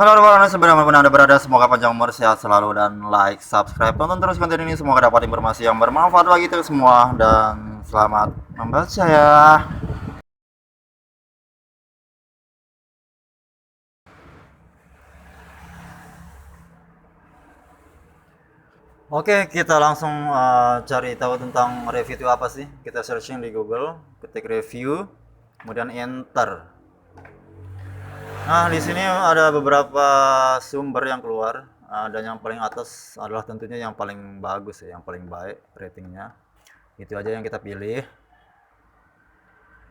Halo teman-teman, sebenarnya Anda berada, semoga panjang umur, sehat selalu, dan like, subscribe, tonton terus konten ini, semoga dapat informasi yang bermanfaat bagi kita semua, dan selamat membaca ya. Oke, kita langsung cari tahu tentang review itu apa sih. Kita searching di Google, ketik review, kemudian enter. Nah, di sini ada beberapa sumber yang keluar, dan yang paling atas adalah tentunya yang paling bagus ya, yang paling baik ratingnya. Itu aja yang kita pilih.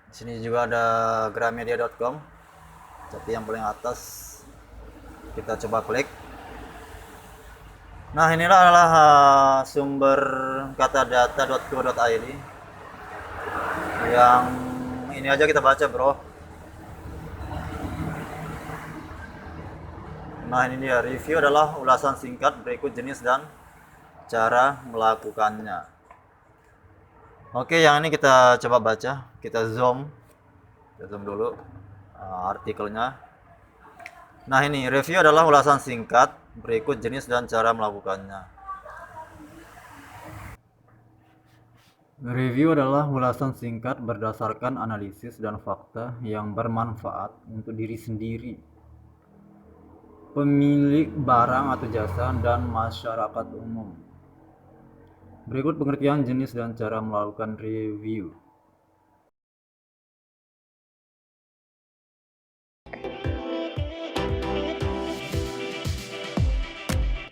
Di sini juga ada gramedia.com, tapi yang paling atas kita coba klik. Nah, inilah adalah sumber katadata.co.id. Yang ini aja kita baca, bro. Nah, ini dia, review adalah ulasan singkat berikut jenis dan cara melakukannya. Oke, yang ini kita coba baca. Kita zoom dulu artikelnya. Nah, ini review adalah ulasan singkat berikut jenis dan cara melakukannya. Review adalah ulasan singkat berdasarkan analisis dan fakta yang bermanfaat untuk diri sendiri, pemilik barang atau jasa, dan masyarakat umum. Berikut pengertian jenis dan cara melakukan review.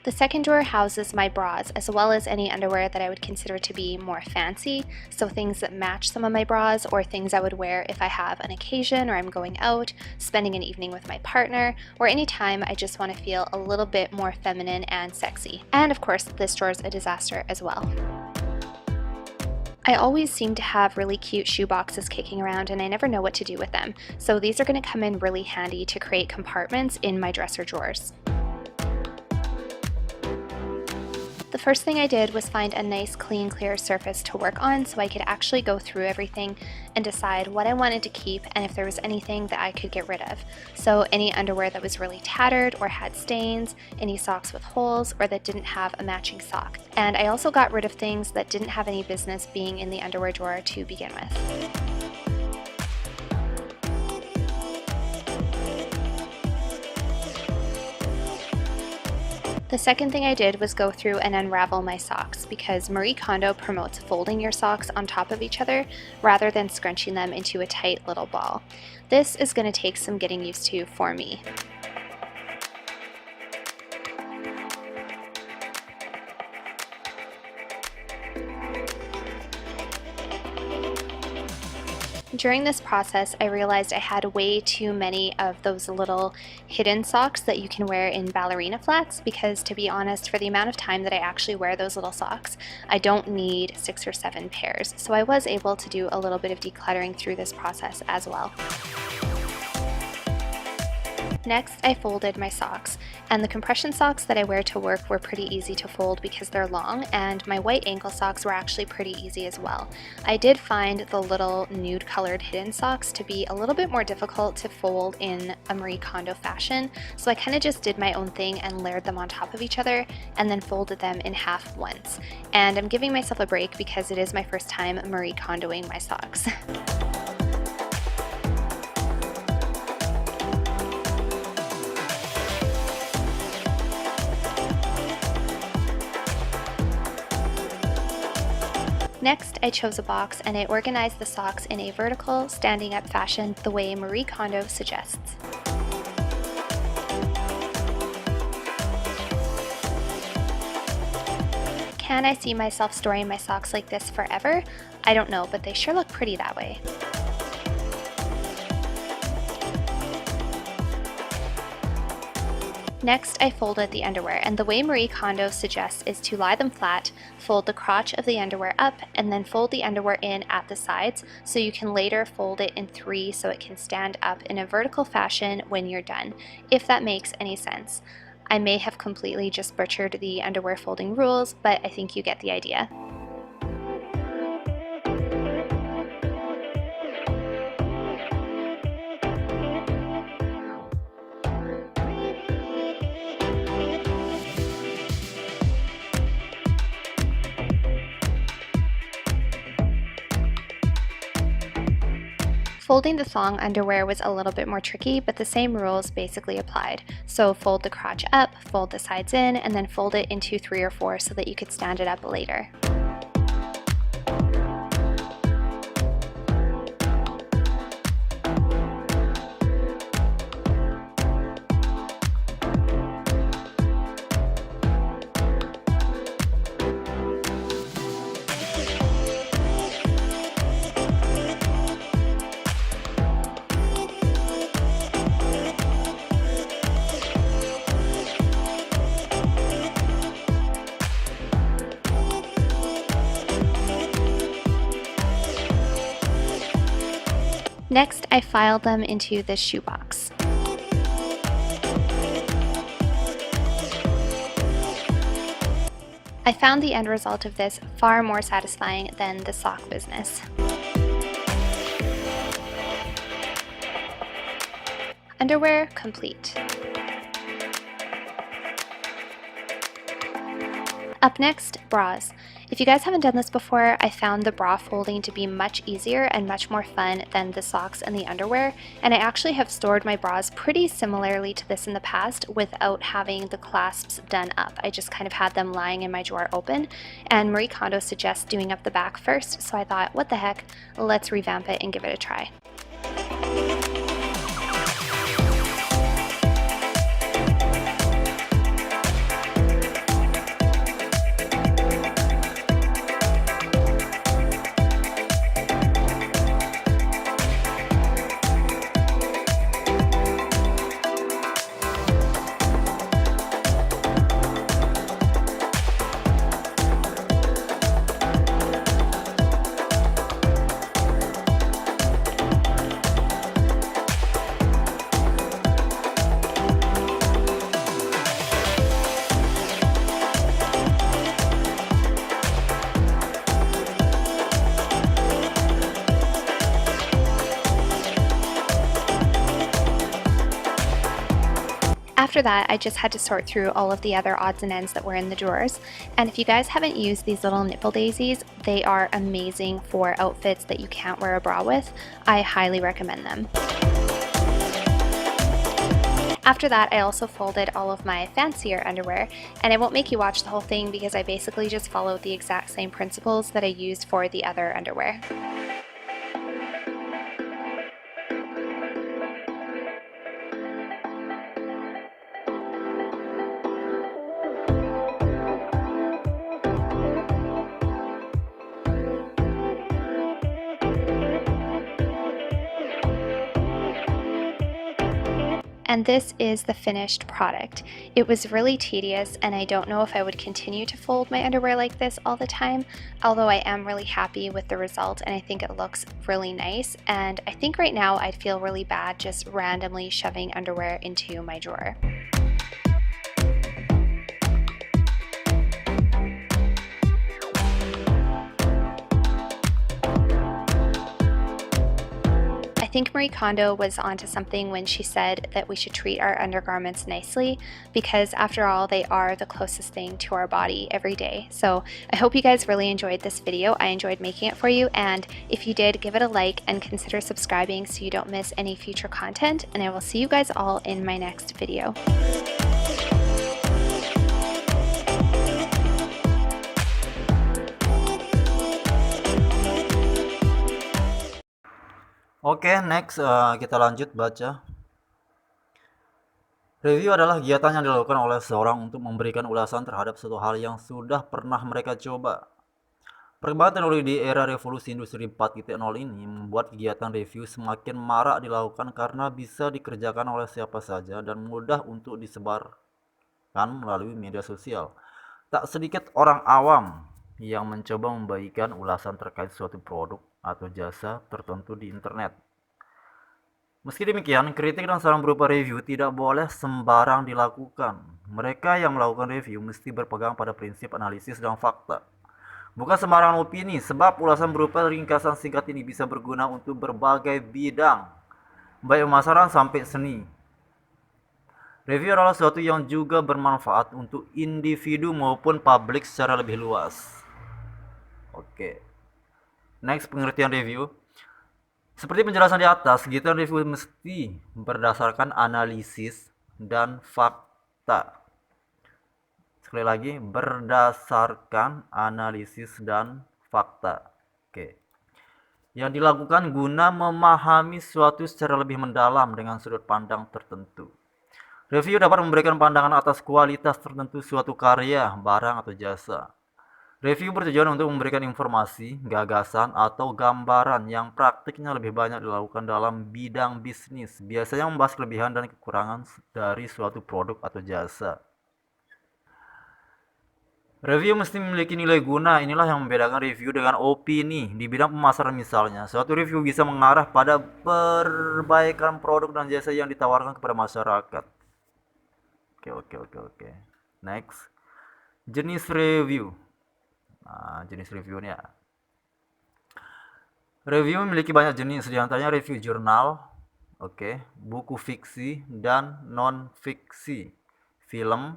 The second drawer houses my bras, as well as any underwear that I would consider to be more fancy, so things that match some of my bras, or things I would wear if I have an occasion or I'm going out, spending an evening with my partner, or any time I just want to feel a little bit more feminine and sexy. And of course, this drawer is a disaster as well. I always seem to have really cute shoe boxes kicking around and I never know what to do with them, so these are going to come in really handy to create compartments in my dresser drawers. The first thing I did was find a nice clean clear surface to work on so I could actually go through everything and decide what I wanted to keep and if there was anything that I could get rid of. So any underwear that was really tattered or had stains, any socks with holes, or that didn't have a matching sock. And I also got rid of things that didn't have any business being in the underwear drawer to begin with. The second thing I did was go through and unravel my socks because Marie Kondo promotes folding your socks on top of each other rather than scrunching them into a tight little ball. This is going to take some getting used to for me. During this process, I realized I had way too many of those little hidden socks that you can wear in ballerina flats because, to be honest, for the amount of time that I actually wear those little socks, I don't need 6 or 7 pairs. So I was able to do a little bit of decluttering through this process as well. Next, I folded my socks, and the compression socks that I wear to work were pretty easy to fold because they're long, and my white ankle socks were actually pretty easy as well. I did find the little nude colored hidden socks to be a little bit more difficult to fold in a Marie Kondo fashion, so I kind of just did my own thing and layered them on top of each other and then folded them in half once. And I'm giving myself a break because it is my first time Marie Kondoing my socks. Next, I chose a box and I organized the socks in a vertical, standing up fashion the way Marie Kondo suggests. Can I see myself storing my socks like this forever? I don't know, but they sure look pretty that way. Next, I folded the underwear, and the way Marie Kondo suggests is to lie them flat, fold the crotch of the underwear up, and then fold the underwear in at the sides so you can later fold it in 3 so it can stand up in a vertical fashion when you're done, if that makes any sense. I may have completely just butchered the underwear folding rules, but I think you get the idea. Folding the thong underwear was a little bit more tricky, but the same rules basically applied. So fold the crotch up, fold the sides in, and then fold it into 3 or 4 so that you could stand it up later. Next, I filed them into this shoebox. I found the end result of this far more satisfying than the sock business. Underwear complete. Up next, bras. If you guys haven't done this before, I found the bra folding to be much easier and much more fun than the socks and the underwear, and I actually have stored my bras pretty similarly to this in the past without having the clasps done up. I just kind of had them lying in my drawer open, and Marie Kondo suggests doing up the back first, so I thought, what the heck, let's revamp it and give it a try. After that, I just had to sort through all of the other odds and ends that were in the drawers. And if you guys haven't used these little nipple daisies, they are amazing for outfits that you can't wear a bra with. I highly recommend them. After that, I also folded all of my fancier underwear, and I won't make you watch the whole thing because I basically just followed the exact same principles that I used for the other underwear. And this is the finished product. It was really tedious, and I don't know if I would continue to fold my underwear like this all the time, although I am really happy with the result and I think it looks really nice. And I think right now I'd feel really bad just randomly shoving underwear into my drawer. I think Marie Kondo was onto something when she said that we should treat our undergarments nicely, because after all, they are the closest thing to our body every day. So I hope you guys really enjoyed this video. I enjoyed making it for you, and if you did, give it a like and consider subscribing so you don't miss any future content, and I will see you guys all in my next video. Oke, next kita lanjut baca. Review adalah kegiatan yang dilakukan oleh seseorang untuk memberikan ulasan terhadap suatu hal yang sudah pernah mereka coba. Perkembangan teknologi di era revolusi industri 4.0 ini membuat kegiatan review semakin marak dilakukan karena bisa dikerjakan oleh siapa saja dan mudah untuk disebarkan melalui media sosial. Tak sedikit orang awam yang mencoba membagikan ulasan terkait suatu produk atau jasa tertentu di internet. Meski demikian, kritik dan saran berupa review tidak boleh sembarang dilakukan. Mereka yang melakukan review mesti berpegang pada prinsip analisis dan fakta. Bukan sembarang opini, sebab ulasan berupa ringkasan singkat ini bisa berguna untuk berbagai bidang, baik pemasaran sampai seni. Review adalah sesuatu yang juga bermanfaat untuk individu maupun publik secara lebih luas. Oke. Next, pengertian review. Seperti penjelasan di atas, kegiatan review mesti berdasarkan analisis dan fakta. Sekali lagi, berdasarkan analisis dan fakta. Oke. Yang dilakukan guna memahami suatu secara lebih mendalam dengan sudut pandang tertentu. Review dapat memberikan pandangan atas kualitas tertentu suatu karya, barang, atau jasa. Review bertujuan untuk memberikan informasi, gagasan, atau gambaran yang praktiknya lebih banyak dilakukan dalam bidang bisnis, biasanya membahas kelebihan dan kekurangan dari suatu produk atau jasa. Review mesti memiliki nilai guna. Inilah yang membedakan review dengan opini. Di bidang pemasaran misalnya, suatu review bisa mengarah pada perbaikan produk dan jasa yang ditawarkan kepada masyarakat. Oke. Next. Jenis review. Nah, jenis reviewnya. Review memiliki banyak jenis, diantaranya review jurnal, buku fiksi dan non-fiksi, film,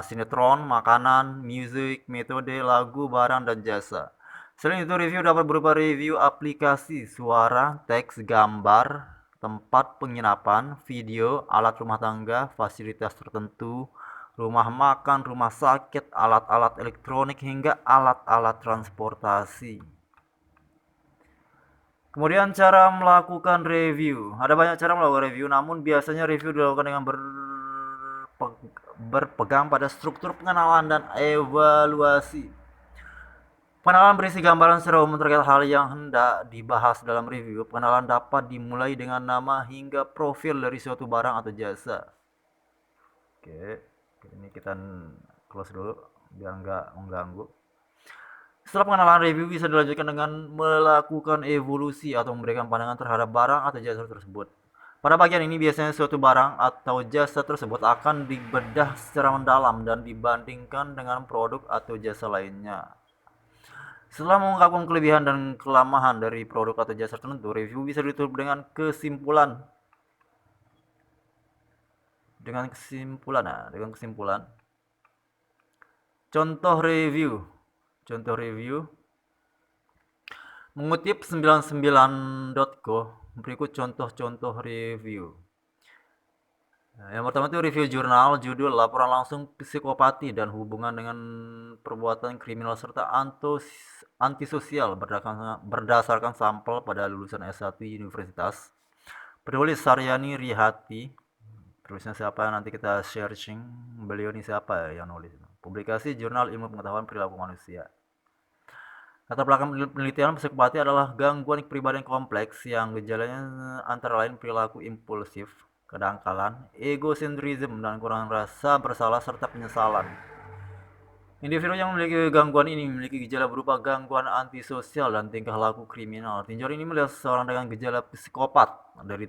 sinetron, makanan, musik, metode, lagu, barang, dan jasa. Selain itu, review dapat berupa review aplikasi, suara, teks, gambar, tempat penginapan, video, alat rumah tangga, fasilitas tertentu, rumah makan, rumah sakit, alat-alat elektronik, hingga alat-alat transportasi. Kemudian cara melakukan review. Ada banyak cara melakukan review, namun biasanya review dilakukan dengan berpegang pada struktur pengenalan dan evaluasi. Pengenalan berisi gambaran secara umum terkait hal yang hendak dibahas dalam review. Pengenalan dapat dimulai dengan nama hingga profil dari suatu barang atau jasa. Oke, ini kita close dulu biar nggak mengganggu. Setelah pengenalan, review bisa dilanjutkan dengan melakukan evolusi atau memberikan pandangan terhadap barang atau jasa tersebut. Pada bagian ini biasanya suatu barang atau jasa tersebut akan dibedah secara mendalam dan dibandingkan dengan produk atau jasa lainnya. Setelah mengungkapkan kelebihan dan kelemahan dari produk atau jasa tertentu, review bisa ditutup dengan kesimpulan. Dengan kesimpulan. Contoh review. Mengutip 99.co, berikut contoh-contoh review. Yang pertama itu review jurnal, judul laporan langsung psikopati dan hubungan dengan perbuatan kriminal serta antisosial berdasarkan sampel pada lulusan S1 Universitas. Penulis Saryani Rihati. Tulisnya siapa, nanti kita searching beliau ini siapa yang nulis. Publikasi Jurnal Ilmu Pengetahuan Perilaku Manusia. Latar belakang penelitian psikopati adalah gangguan kepribadian kompleks yang gejalanya antara lain perilaku impulsif, kedangkalan, egosentrisme, dan kurang rasa bersalah serta penyesalan. Individu yang memiliki gangguan ini memiliki gejala berupa gangguan antisosial dan tingkah laku kriminal. Tinjau ini melihat seseorang dengan gejala psikopat dari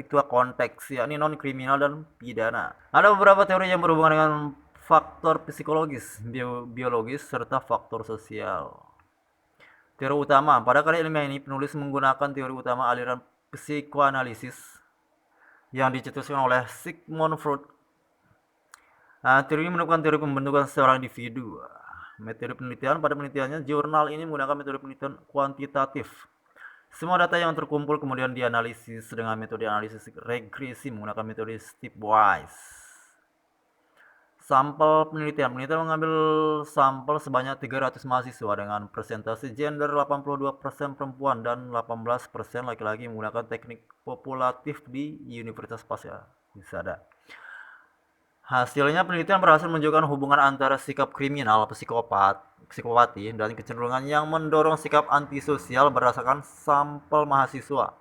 dua konteks, yakni non kriminal dan pidana. Ada beberapa teori yang berhubungan dengan faktor psikologis, biologis, serta faktor sosial. Teori utama. Pada karya ilmiah ini, penulis menggunakan teori utama aliran psikoanalisis yang dicetuskan oleh Sigmund Freud. Teori ini menemukan teori pembentukan seorang individu. Metode penelitian. Pada penelitiannya, jurnal ini menggunakan metode penelitian kuantitatif. Semua data yang terkumpul kemudian dianalisis dengan metode analisis regresi menggunakan metode stepwise. Sampel penelitian mengambil sampel sebanyak 300 mahasiswa dengan persentase gender 82% perempuan dan 18% laki-laki menggunakan teknik populatif di Universitas Pasca-Sarjana. Hasilnya penelitian berhasil menunjukkan hubungan antara sikap kriminal psikopati dan kecenderungan yang mendorong sikap antisosial berdasarkan sampel mahasiswa.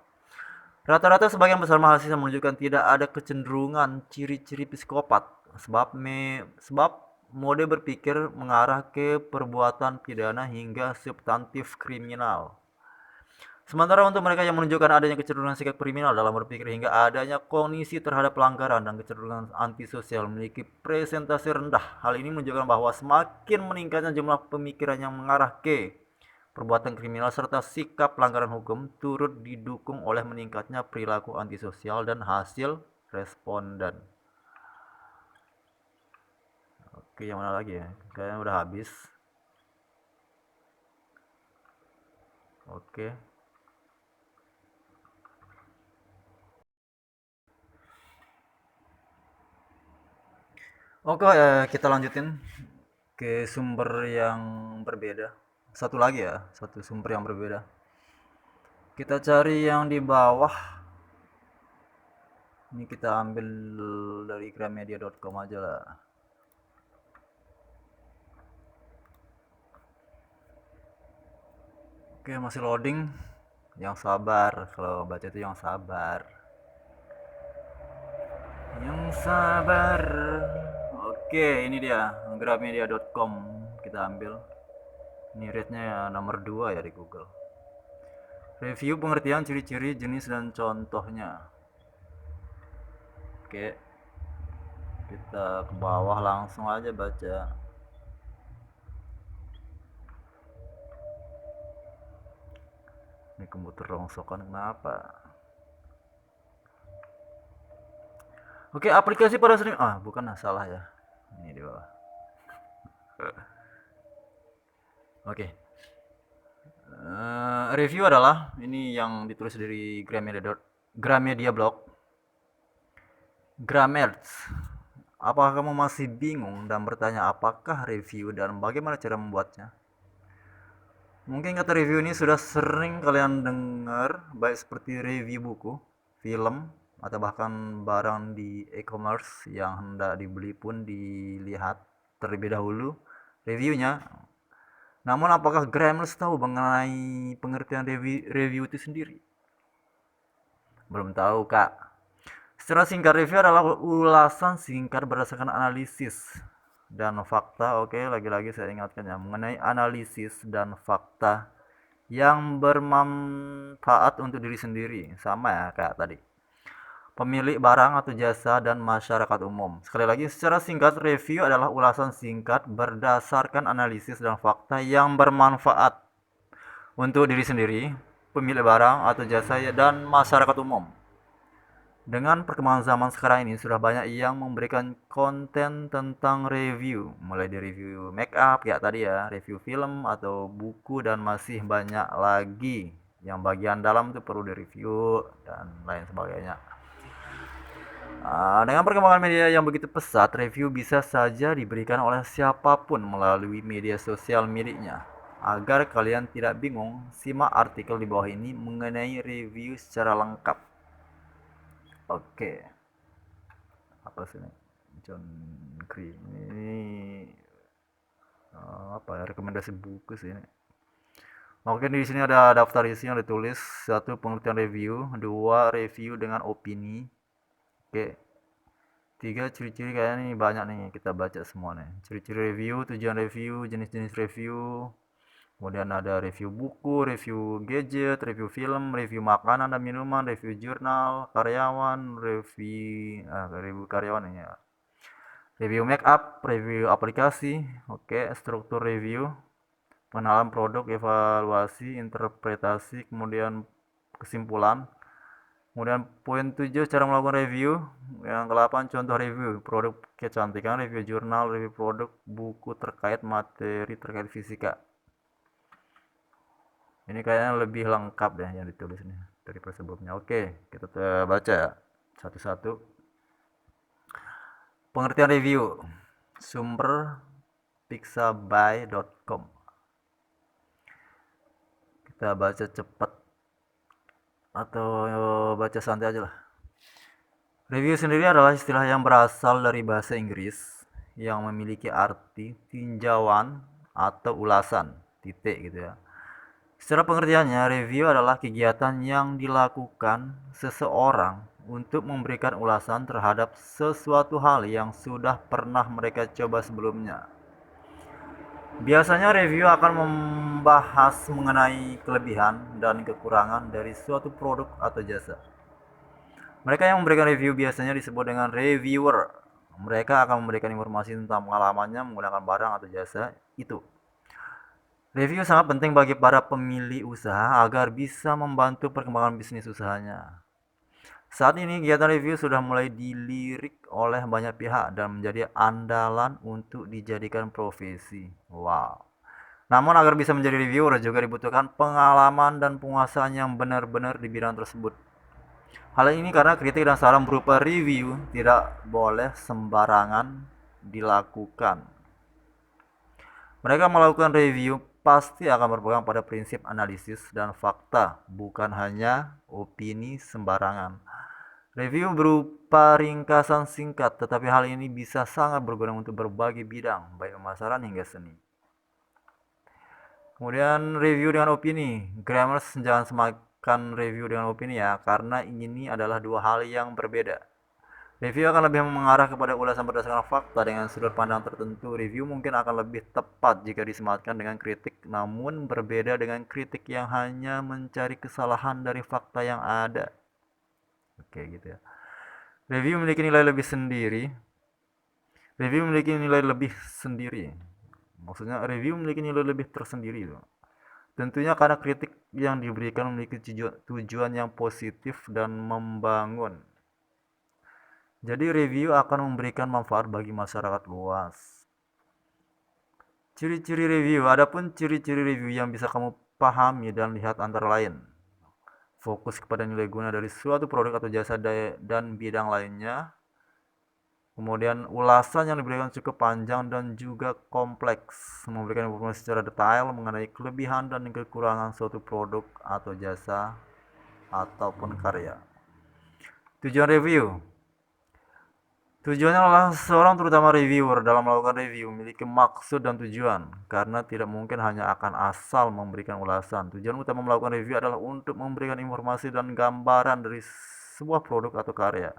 Rata-rata sebagian besar mahasiswa menunjukkan tidak ada kecenderungan ciri-ciri psikopat sebab mode berpikir mengarah ke perbuatan pidana hingga substantif kriminal. Sementara untuk mereka yang menunjukkan adanya kecenderungan sikap kriminal dalam berpikir hingga adanya kognisi terhadap pelanggaran dan kecenderungan antisosial memiliki presentasi rendah. Hal ini menunjukkan bahwa semakin meningkatnya jumlah pemikiran yang mengarah ke perbuatan kriminal serta sikap pelanggaran hukum turut didukung oleh meningkatnya perilaku antisosial dan hasil responden. Oke, yang mana lagi ya? Kayaknya udah habis. Oke. Oke, kita lanjutin ke sumber yang berbeda. Satu lagi ya, satu sumber yang berbeda. Kita cari yang di bawah. Ini kita ambil dari gramedia.com aja lah. Oke, masih loading. Yang sabar, kalau baca itu yang sabar. Yang sabar. Oke, ini dia gramedia.com. Kita ambil. Ini rate-nya ya nomor 2 ya di Google. Review pengertian ciri-ciri jenis dan contohnya. Oke, kita ke bawah langsung aja baca. Ini komputer rongsokan kenapa? Oke, aplikasi pada sering bukan, salah ya. Ini di bawah. Oke. Review adalah ini yang ditulis dari Gramedia Blog. Grammars. Apakah kamu masih bingung dan bertanya apakah review dan bagaimana cara membuatnya? Mungkin kata review ini sudah sering kalian dengar, baik seperti review buku, film, atau bahkan barang di e-commerce yang hendak dibeli pun dilihat terlebih dahulu reviewnya. Namun apakah Grammars tahu mengenai pengertian review itu sendiri? Belum tahu, Kak. Secara singkat, review adalah ulasan singkat berdasarkan analisis dan fakta. Oke, lagi-lagi saya ingatkan ya, mengenai analisis dan fakta yang bermanfaat untuk diri sendiri. Sama ya kayak tadi. Pemilik barang atau jasa dan masyarakat umum. Sekali lagi, secara singkat, review adalah ulasan singkat berdasarkan analisis dan fakta yang bermanfaat untuk diri sendiri, pemilik barang atau jasa dan masyarakat umum. Dengan perkembangan zaman sekarang ini, sudah banyak yang memberikan konten tentang review. Mulai dari review make up, kayak tadi ya, review film atau buku, dan masih banyak lagi. Yang bagian dalam itu perlu direview, dan lain sebagainya. Dengan perkembangan media yang begitu pesat, review bisa saja diberikan oleh siapapun melalui media sosial miliknya. Agar kalian tidak bingung, simak artikel di bawah ini mengenai review secara lengkap. Oke, apa sih ini? John Green ini apa ya, rekomendasi buku sih ini. Oke, di sini ada daftar isi yang ditulis. 1. Pengertian review. 2. Review dengan opini. Oke. 3. Ciri-ciri, kayaknya nih banyak nih, kita baca semua nih. Ciri-ciri review, tujuan review, jenis-jenis review. Kemudian ada review buku, review gadget, review film, review makanan dan minuman, review jurnal, karyawan, review karyawan ini ya. Review make up, review aplikasi, oke, struktur review, pengenalan produk, evaluasi, interpretasi, kemudian kesimpulan. Kemudian poin 7, cara melakukan review. Yang ke-8, contoh review, produk kecantikan, review jurnal, review produk, buku terkait materi terkait fisika. Ini kayaknya lebih lengkap deh yang ditulis nih daripada sebelumnya. Oke, kita baca ya satu-satu. Pengertian review. Sumber pixabay.com. Kita baca cepat atau baca santai aja lah. Review sendiri adalah istilah yang berasal dari bahasa Inggris yang memiliki arti tinjauan atau ulasan, titik gitu ya. Secara pengertiannya, review adalah kegiatan yang dilakukan seseorang untuk memberikan ulasan terhadap sesuatu hal yang sudah pernah mereka coba sebelumnya. Biasanya review akan membahas mengenai kelebihan dan kekurangan dari suatu produk atau jasa. Mereka yang memberikan review biasanya disebut dengan reviewer. Mereka akan memberikan informasi tentang pengalamannya menggunakan barang atau jasa itu. Review sangat penting bagi para pemilik usaha agar bisa membantu perkembangan bisnis usahanya. Saat ini kegiatan review sudah mulai dilirik oleh banyak pihak dan menjadi andalan untuk dijadikan profesi. Wow. Namun agar bisa menjadi reviewer juga dibutuhkan pengalaman dan penguasaan yang benar-benar di bidang tersebut. Hal ini karena kritik dan saran berupa review tidak boleh sembarangan dilakukan. Mereka melakukan review pasti akan berpegang pada prinsip analisis dan fakta, bukan hanya opini sembarangan. Review berupa ringkasan singkat, tetapi hal ini bisa sangat berguna untuk berbagai bidang, baik pemasaran hingga seni. Kemudian review dengan opini. Grammars jangan semakan review dengan opini ya, karena ini adalah dua hal yang berbeda. Review akan lebih mengarah kepada ulasan berdasarkan fakta dengan sudut pandang tertentu. Review mungkin akan lebih tepat jika disematkan dengan kritik, namun berbeda dengan kritik yang hanya mencari kesalahan dari fakta yang ada. Oke, gitu ya. Review memiliki nilai lebih sendiri. Review memiliki nilai lebih sendiri. Maksudnya review memiliki nilai lebih tersendiri loh. Tentunya karena kritik yang diberikan memiliki tujuan yang positif dan membangun. Jadi review akan memberikan manfaat bagi masyarakat luas. Ciri-ciri review. Adapun ciri-ciri review yang bisa kamu pahami dan lihat antara lain: fokus kepada nilai guna dari suatu produk atau jasa dan bidang lainnya. Kemudian ulasan yang diberikan cukup panjang dan juga kompleks, memberikan informasi secara detail mengenai kelebihan dan kekurangan suatu produk atau jasa ataupun karya. Tujuan review. Tujuannya adalah seorang terutama reviewer dalam melakukan review memiliki maksud dan tujuan, karena tidak mungkin hanya akan asal memberikan ulasan. Tujuan utama melakukan review adalah untuk memberikan informasi dan gambaran dari sebuah produk atau karya.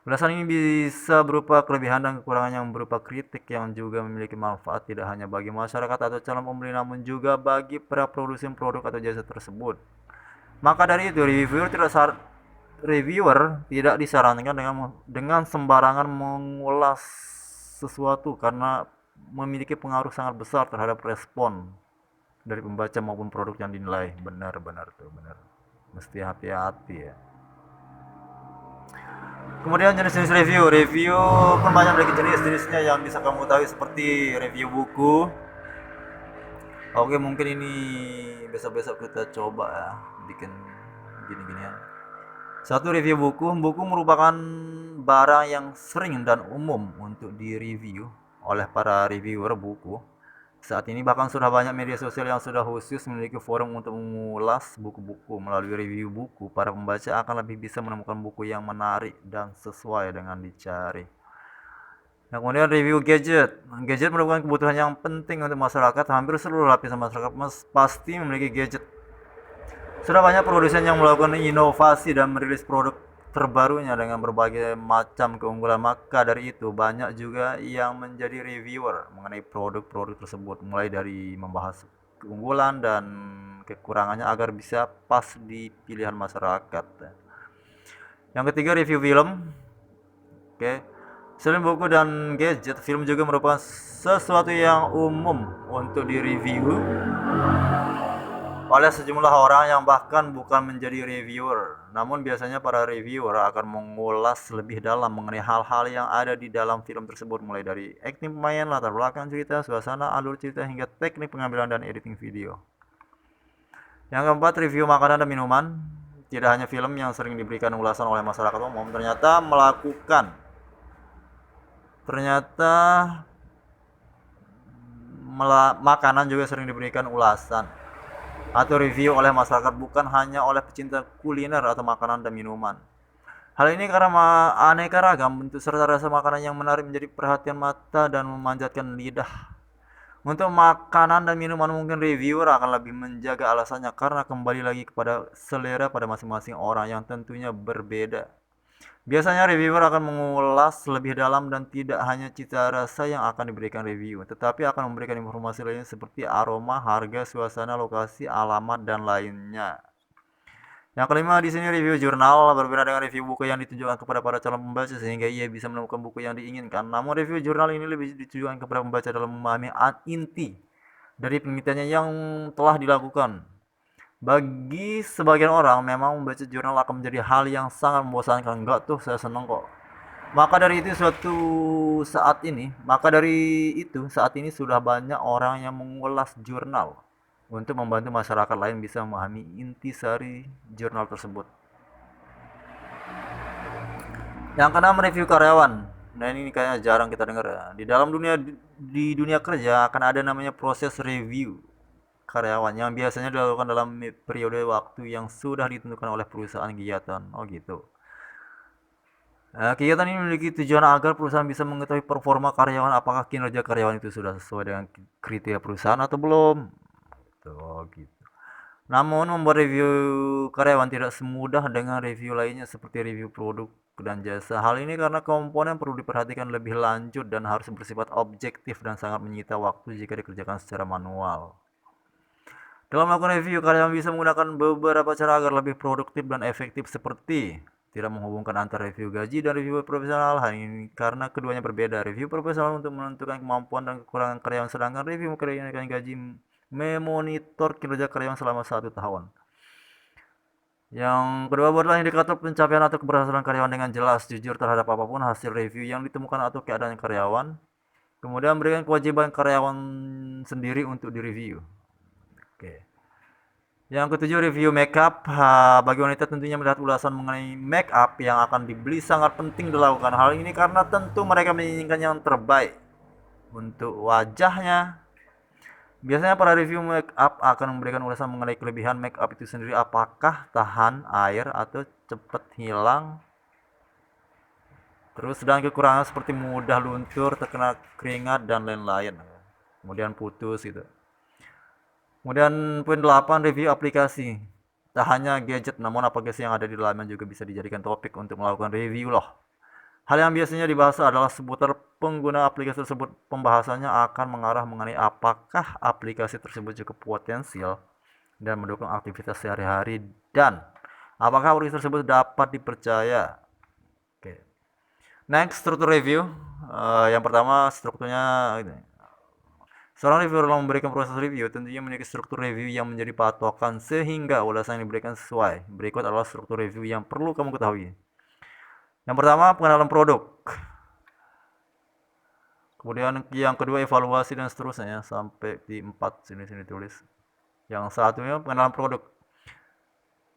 Ulasan ini bisa berupa kelebihan dan kekurangan yang berupa kritik yang juga memiliki manfaat tidak hanya bagi masyarakat atau calon pembeli namun juga bagi para produsen produk atau jasa tersebut. Maka dari itu reviewer tidak disarankan dengan sembarangan mengulas sesuatu karena memiliki pengaruh sangat besar terhadap respon dari pembaca maupun produk yang dinilai. Benar tuh, benar. Mesti hati-hati ya. Kemudian jenis-jenis review. Review pun banyak lagi jenis-jenisnya yang bisa kamu tahu seperti review buku. Oke, mungkin ini besok-besok kita coba ya bikin gini-ginian. Satu, review buku. Buku merupakan barang yang sering dan umum untuk direview oleh para reviewer buku. Saat ini bahkan sudah banyak media sosial yang sudah khusus memiliki forum untuk mengulas buku-buku. Melalui review buku, para pembaca akan lebih bisa menemukan buku yang menarik dan sesuai dengan dicari. Nah, kemudian review gadget. Gadget merupakan kebutuhan yang penting untuk masyarakat. Hampir seluruh lapisan masyarakat pasti memiliki gadget. Sudah banyak produsen yang melakukan inovasi dan merilis produk terbarunya dengan berbagai macam keunggulan. Maka dari itu banyak juga yang menjadi reviewer mengenai produk-produk tersebut, mulai dari membahas keunggulan dan kekurangannya agar bisa pas di pilihan masyarakat. Yang ketiga, review film. Oke. Selain buku dan gadget, film juga merupakan sesuatu yang umum untuk direview oleh sejumlah orang yang bahkan bukan menjadi reviewer. Namun biasanya para reviewer akan mengulas lebih dalam mengenai hal-hal yang ada di dalam film tersebut, mulai dari akting pemain, latar belakang cerita, suasana, alur cerita, hingga teknik pengambilan dan editing video. Yang keempat, review makanan dan minuman. Tidak hanya film yang sering diberikan ulasan oleh masyarakat umum, ternyata makanan juga sering diberikan ulasan atau review oleh masyarakat, bukan hanya oleh pecinta kuliner atau makanan dan minuman. Hal ini karena aneka ragam bentuk serta rasa makanan yang menarik menjadi perhatian mata dan memanjatkan lidah. Untuk makanan dan minuman mungkin reviewer akan lebih menjaga alasannya karena kembali lagi kepada selera pada masing-masing orang yang tentunya berbeda. Biasanya reviewer akan mengulas lebih dalam dan tidak hanya cita rasa yang akan diberikan review, tetapi akan memberikan informasi lainnya seperti aroma, harga, suasana, lokasi, alamat, dan lainnya. Yang kelima, di sini review jurnal. Berbeda dengan review buku yang ditujukan kepada para calon pembaca sehingga ia bisa menemukan buku yang diinginkan. Namun review jurnal ini lebih ditujukan kepada pembaca dalam memahami inti dari penelitiannya yang telah dilakukan. Bagi sebagian orang, memang membaca jurnal akan menjadi hal yang sangat membosankan. Enggak tuh, saya senang kok. Maka dari itu saat ini sudah banyak orang yang mengulas jurnal untuk membantu masyarakat lain bisa memahami intisari jurnal tersebut. Yang keenam, review karyawan. Nah, ini kayaknya jarang kita dengar ya. Di dunia kerja akan ada namanya proses review karyawan yang biasanya dilakukan dalam periode waktu yang sudah ditentukan oleh perusahaan kegiatan. Oh gitu. Kegiatan ini memiliki tujuan agar perusahaan bisa mengetahui performa karyawan, apakah kinerja karyawan itu sudah sesuai dengan kriteria perusahaan atau belum. Tuh, gitu. Namun, membuat review karyawan tidak semudah dengan review lainnya seperti review produk dan jasa. Hal ini karena komponen perlu diperhatikan lebih lanjut dan harus bersifat objektif dan sangat menyita waktu jika dikerjakan secara manual. Dalam melakukan review, karyawan bisa menggunakan beberapa cara agar lebih produktif dan efektif seperti tidak menghubungkan antara review gaji dan review profesional. Hal ini karena keduanya berbeda. Review profesional untuk menentukan kemampuan dan kekurangan karyawan, sedangkan review kenaikan gaji memonitor kinerja karyawan selama 1 tahun. Yang kedua, buatlah indikator pencapaian atau keberhasilan karyawan dengan jelas, jujur terhadap apapun hasil review yang ditemukan atau keadaan karyawan. Kemudian berikan kewajiban karyawan sendiri untuk direview. Oke. Yang ketujuh, review makeup. Bagi wanita tentunya melihat ulasan mengenai makeup yang akan dibeli sangat penting dilakukan. Hal ini karena tentu mereka menginginkan yang terbaik untuk wajahnya. Biasanya para review makeup akan memberikan ulasan mengenai kelebihan makeup itu sendiri, apakah tahan air atau cepat hilang. Terus dan kekurangan seperti mudah luntur, terkena keringat dan lain-lain. Kemudian putus gitu. Kemudian poin 8, review aplikasi. Tak hanya gadget, namun aplikasi yang ada di dalamnya juga bisa dijadikan topik untuk melakukan review loh. Hal yang biasanya dibahas adalah seputar pengguna aplikasi tersebut. Pembahasannya akan mengarah mengenai apakah aplikasi tersebut cukup potensial dan mendukung aktivitas sehari-hari, dan apakah aplikasi tersebut dapat dipercaya. Oke. Next, struktur review. Yang pertama, strukturnya ini. Seorang reviewer dalam memberikan proses review tentunya memiliki struktur review yang menjadi patokan sehingga ulasan yang diberikan sesuai. Berikut adalah struktur review yang perlu kamu ketahui. Yang pertama, pengenalan produk. Kemudian yang kedua, evaluasi dan seterusnya sampai di 4 sini tulis. Yang satunya pengenalan produk.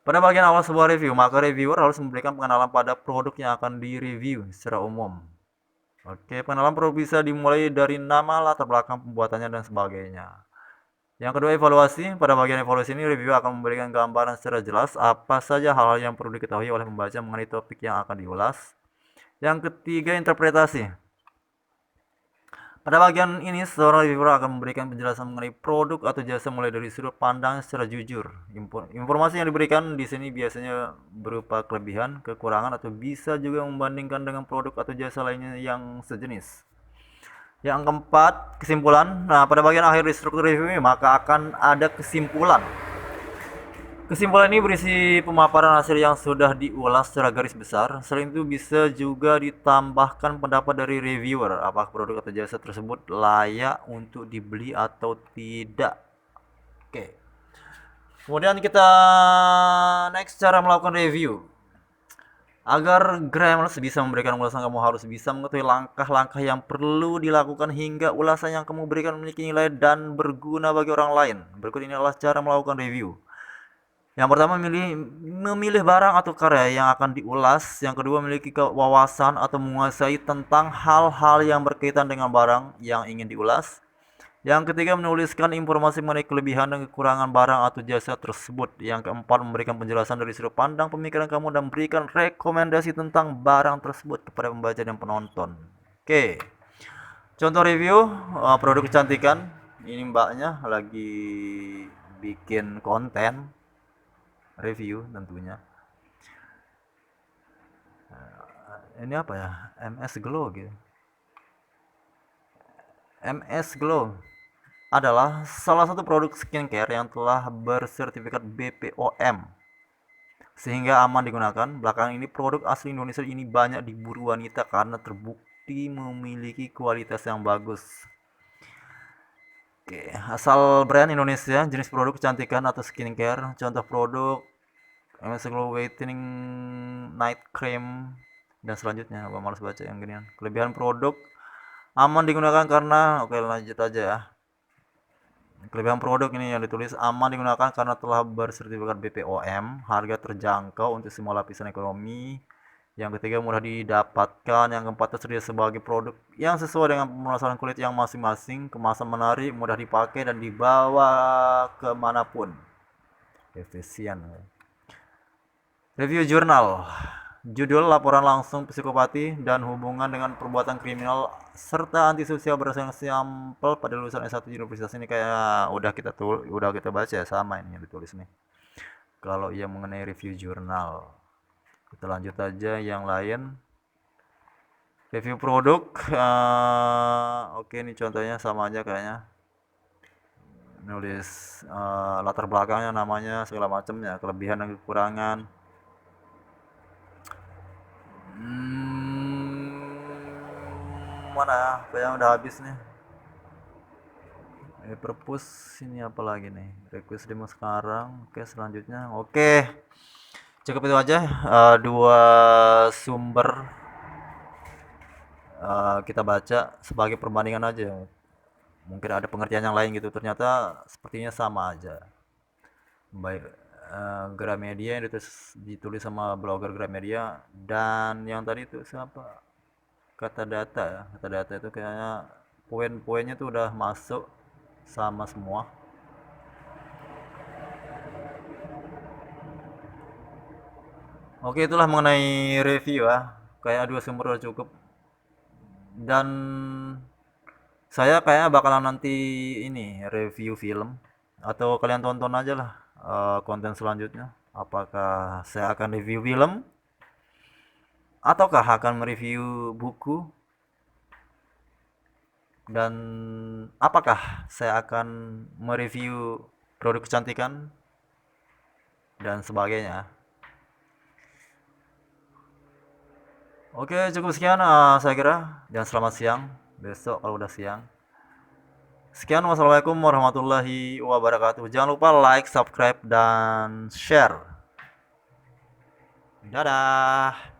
Pada bagian awal sebuah review, maka reviewer harus memberikan pengenalan pada produk yang akan direview secara umum. Oke, pengenalan produk bisa dimulai dari nama, latar belakang pembuatannya, dan sebagainya. Yang kedua, evaluasi. Pada bagian evaluasi ini, review akan memberikan gambaran secara jelas apa saja hal-hal yang perlu diketahui oleh pembaca mengenai topik yang akan diulas. Yang ketiga, interpretasi. Pada bagian ini, seorang reviewer akan memberikan penjelasan mengenai produk atau jasa mulai dari sudut pandang secara jujur. Informasi yang diberikan di sini biasanya berupa kelebihan, kekurangan, atau bisa juga membandingkan dengan produk atau jasa lainnya yang sejenis. Yang keempat, kesimpulan. Nah, pada bagian akhir di struktur review ini, maka akan ada kesimpulan. Kesimpulan ini berisi pemaparan hasil yang sudah diulas secara garis besar. Selain itu bisa juga ditambahkan pendapat dari reviewer, apakah produk atau jasa tersebut layak untuk dibeli atau tidak. Oke. Kemudian kita next, cara melakukan review. Agar Grammarly bisa memberikan ulasan, kamu harus bisa mengetahui langkah-langkah yang perlu dilakukan hingga ulasan yang kamu berikan memiliki nilai dan berguna bagi orang lain. Berikut ini adalah cara melakukan review. Yang pertama, memilih barang atau karya yang akan diulas. Yang kedua, memiliki wawasan atau menguasai tentang hal-hal yang berkaitan dengan barang yang ingin diulas. Yang ketiga, menuliskan informasi mengenai kelebihan dan kekurangan barang atau jasa tersebut. Yang keempat, memberikan penjelasan dari sudut pandang pemikiran kamu dan berikan rekomendasi tentang barang tersebut kepada pembaca dan penonton. Oke. Contoh review produk kecantikan. Ini mbaknya lagi bikin konten review tentunya. Ini apa ya? MS Glow gitu. MS Glow adalah salah satu produk skincare yang telah bersertifikat BPOM sehingga aman digunakan. Belakangan ini produk asli Indonesia ini banyak diburu wanita karena terbukti memiliki kualitas yang bagus. Oke, asal brand Indonesia, jenis produk kecantikan atau skincare. Contoh produk MS Glow Whitening Night Cream Dan selanjutnya, apa malas baca yang ginian. Kelebihan produk aman digunakan karena, oke lanjut aja ya. Kelebihan produk ini yang ditulis aman digunakan karena telah bersertifikat BPOM, harga terjangkau untuk semua lapisan ekonomi. Yang ketiga mudah didapatkan, yang keempat tersedia sebagai produk yang sesuai dengan permasalahan kulit yang masing-masing, kemasan menarik, mudah dipakai dan dibawa kemanapun. Efisien. Review jurnal. Judul laporan langsung psikopati dan hubungan dengan perbuatan kriminal serta antisosial berdasarkan sampel pada lulusan S1 universitas ini kayak udah kita baca ya, sama ini yang ditulis nih. Kalau yang mengenai review jurnal, kita lanjut aja yang lain. Review produk, oke ini contohnya sama aja kayaknya. Nulis latar belakangnya, namanya, segala macamnya, kelebihan dan kekurangan. Mana ya? Kayaknya udah habis nih. Perpus ini apa lagi nih? Request demo sekarang. Oke, selanjutnya. Oke. Cukup itu aja. Dua sumber kita baca sebagai perbandingan aja. Mungkin ada pengertian yang lain gitu. Ternyata sepertinya sama aja. Baik Gramedia yang ditulis sama blogger Gramedia, dan yang tadi itu siapa? Kata data ya. Kata data itu kayaknya poin-poinnya tuh udah masuk sama semua. Oke, itulah mengenai review ya. Kayak dua sumber udah cukup. Dan saya kayaknya bakalan nanti ini review film, atau kalian tonton aja lah konten selanjutnya. Apakah saya akan review film ataukah akan mereview buku, dan apakah saya akan mereview produk kecantikan dan sebagainya. Oke, cukup sekian saya kira, dan selamat siang besok kalau udah siang. Sekian, wassalamualaikum warahmatullahi wabarakatuh. Jangan lupa like, subscribe, dan share. Dadah.